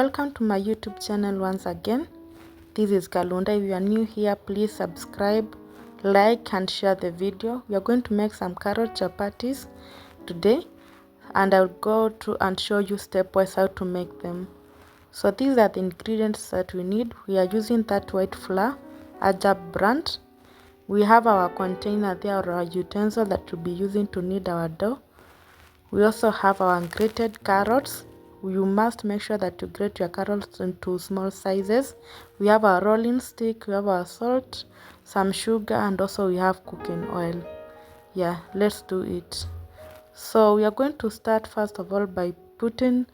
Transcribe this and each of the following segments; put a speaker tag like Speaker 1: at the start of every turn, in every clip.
Speaker 1: Welcome to my YouTube channel once again. This is Kalunda. If you are new here, please subscribe, like and share the video. We are going to make some carrot chapatis today, and I'll go through and show you stepwise how to make them. So these are the ingredients that we need. We are using that white flour, Ajab brand. We have our container there, or our utensil that we'll be using to knead our dough. We also have our grated carrots. You must make sure that you grate your carrots into small sizes. We have our rolling stick, we have our salt, some sugar, and also we have cooking oil. Yeah, let's do it. So we are going to start first of all by putting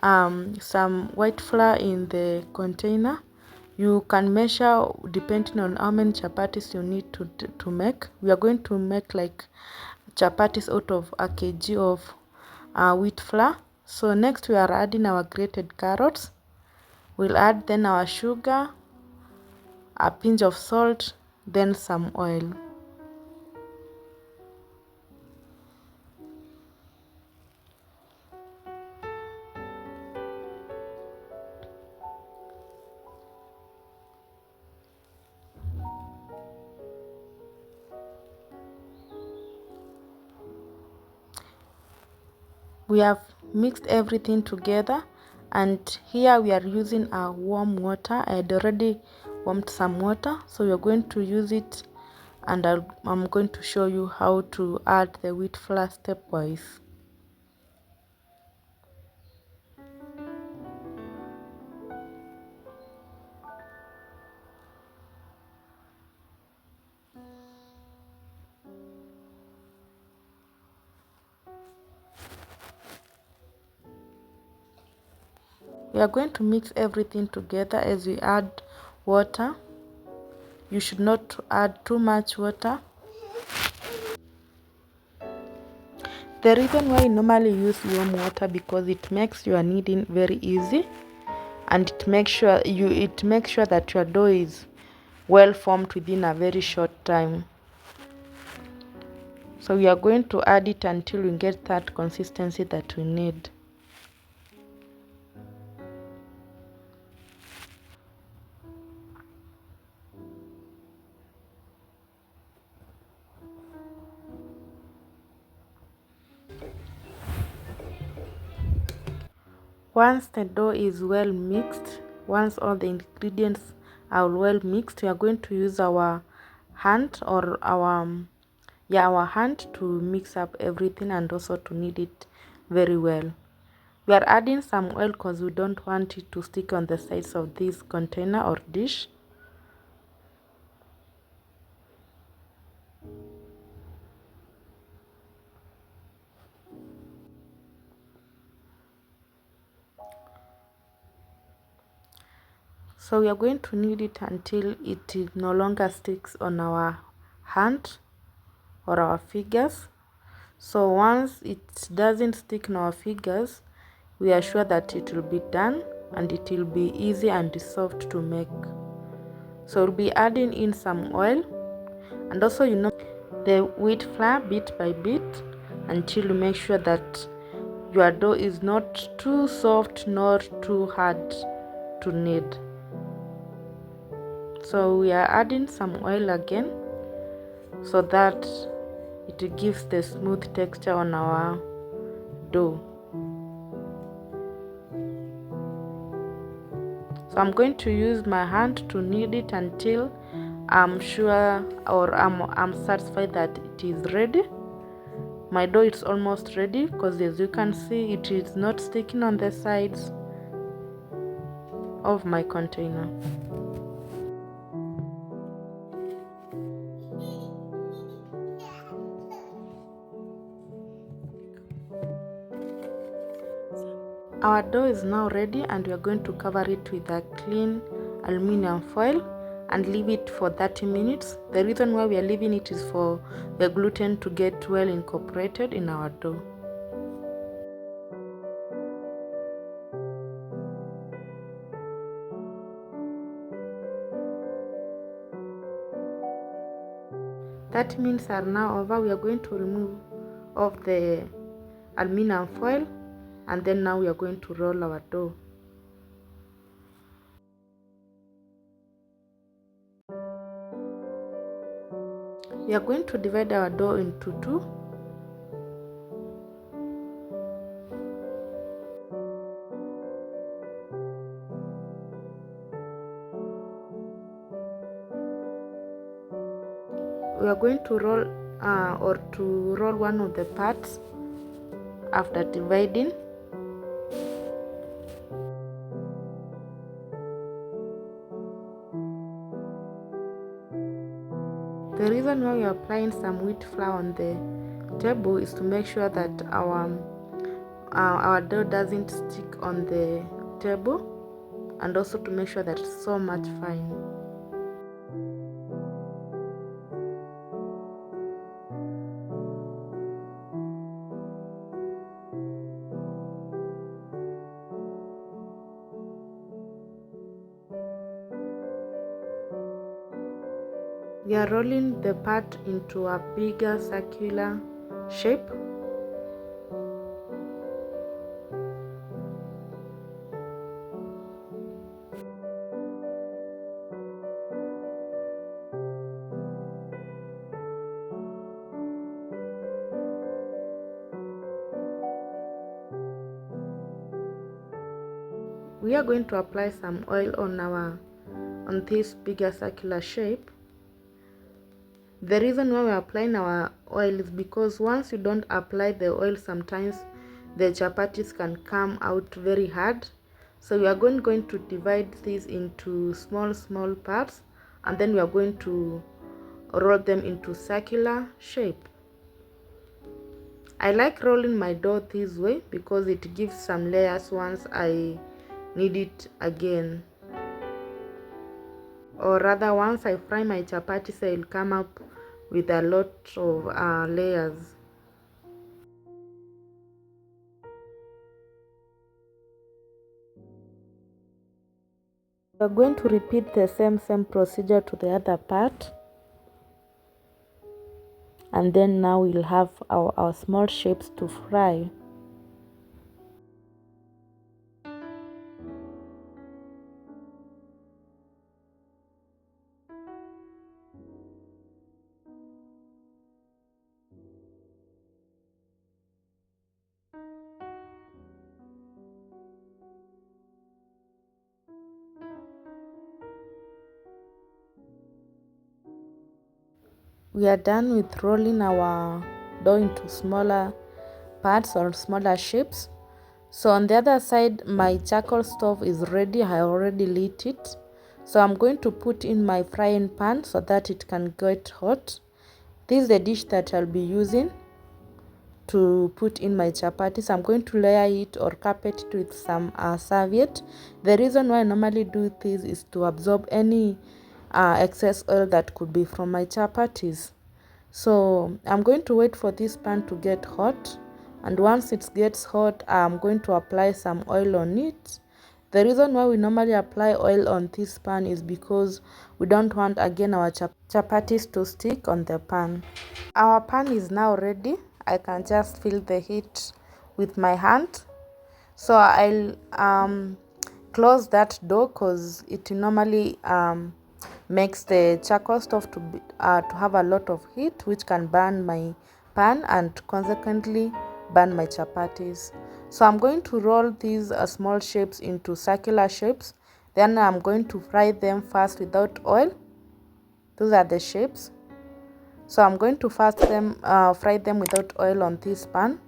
Speaker 1: some white flour in the container. You can measure depending on how many chapatis you need to make. We are going to make like chapatis out of a kg of wheat flour. So next we are adding our grated carrots. We'll add then our sugar, a pinch of salt, then some oil. We have mixed everything together, and here we are using our warm water. I had already warmed some water, so we are going to use it, and I'm going to show you how to add the wheat flour stepwise. We are going to mix everything together as we add water. You should not add too much water. The reason why I normally use warm water because it makes your kneading very easy, and it makes sure that your dough is well formed within a very short time. So we are going to add it until we get that consistency that we need. Once the dough is well mixed, once all the ingredients are well mixed, we are going to use our hand or our hand to mix up everything and also to knead it very well. We are adding some oil because we don't want it to stick on the sides of this container or dish. So we are going to knead it until it no longer sticks on our hand or our fingers. So once it doesn't stick on our fingers, we are sure that it will be done and it will be easy and soft to make. So we'll be adding in some oil, and also the wheat flour bit by bit until you make sure that your dough is not too soft nor too hard to knead. So we are adding some oil again so that it gives the smooth texture on our dough. So I'm going to use my hand to knead it until I'm sure or I'm satisfied that it is ready. My dough is almost ready because as you can see it is not sticking on the sides of my container. Our dough is now ready, and we are going to cover it with a clean aluminum foil and leave it for 30 minutes. The reason why we are leaving it is for the gluten to get well incorporated in our dough. That minutes are now over. We are going to remove off the aluminum foil, and then now we are going to roll our dough. We are going to divide our dough into two. We are going to roll one of the parts after dividing. The reason why we are applying some wheat flour on the table is to make sure that our dough doesn't stick on the table, and also to make sure that it's so much fine. We are rolling the part into a bigger circular shape. We are going to apply some oil on this bigger circular shape. The reason why we're applying our oil is because once you don't apply the oil, sometimes the chapatis can come out very hard. So we are going to divide these into small parts, and then we are going to roll them into circular shape. I like rolling my dough this way because it gives some layers once I need it again. Or rather, once I fry my chapatis, I will come up with a lot of layers. We are going to repeat the same procedure to the other part, and then now we'll have our small shapes to fry. We are done with rolling our dough into smaller parts or smaller shapes. So on the other side, my charcoal stove is ready. I already lit it. So I'm going to put in my frying pan so that it can get hot. This is the dish that I'll be using to put in my chapatis. I'm going to layer it or carpet it with some serviette. The reason why I normally do this is to absorb any excess oil that could be from my chapatis. So I'm going to wait for this pan to get hot, and once it gets hot, I'm going to apply some oil on it. The reason why we normally apply oil on this pan is because we don't want again our chapatis to stick on the pan. Our pan is now ready. I can just feel the heat with my hand. So I'll close that door because it normally makes the charcoal stove to have a lot of heat, which can burn my pan and consequently burn my chapatis. So I'm going to roll these small shapes into circular shapes. Then I'm going to fry them first without oil. Those are the shapes. So I'm going to fry them without oil on this pan.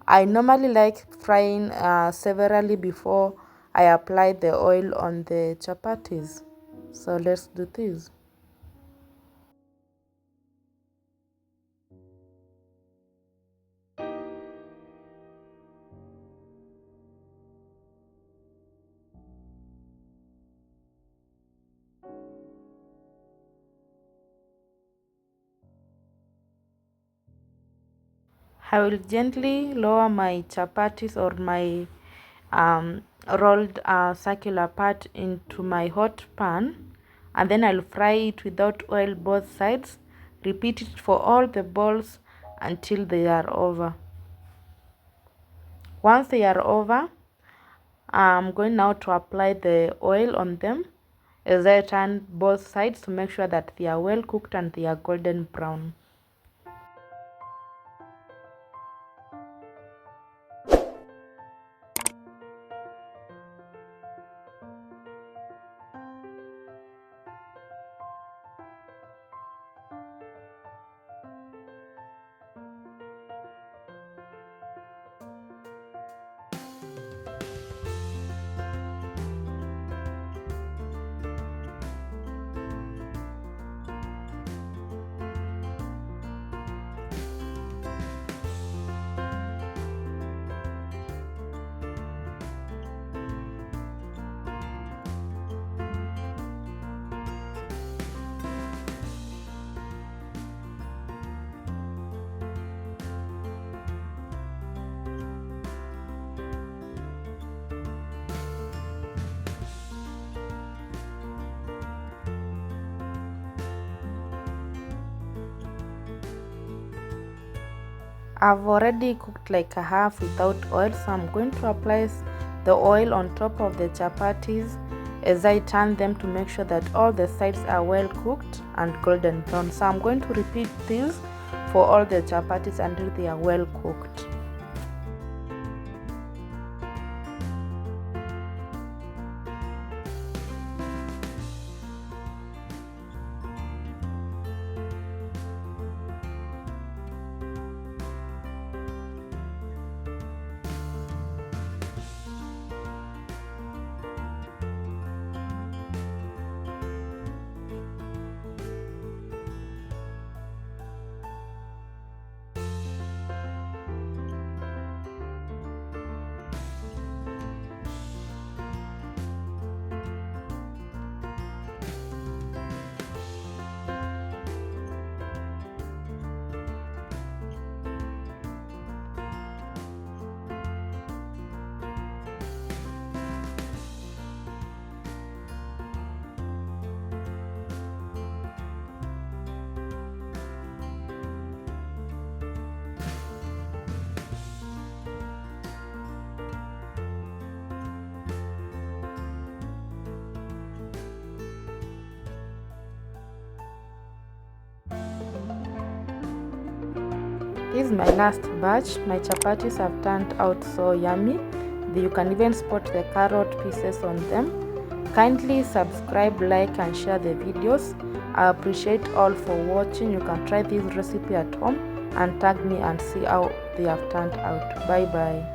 Speaker 1: I normally like frying severally before I apply the oil on the chapatis. So let's do this. I will gently lower my chapatis or my rolled circular part into my hot pan, and then I'll fry it without oil both sides. Repeat it for all the balls until they are over. Once they are over, I'm going now to apply the oil on them. as I turn both sides to make sure that they are well cooked and they are golden brown. I've already cooked like a half without oil, so I'm going to apply the oil on top of the chapatis as I turn them to make sure that all the sides are well cooked and golden brown. So I'm going to repeat this for all the chapatis until they are well cooked. This is my last batch. My chapatis have turned out so yummy. You can even spot the carrot pieces on them. Kindly subscribe, like and share the videos. I appreciate all for watching. You can try this recipe at home and tag me and see how they have turned out. Bye bye.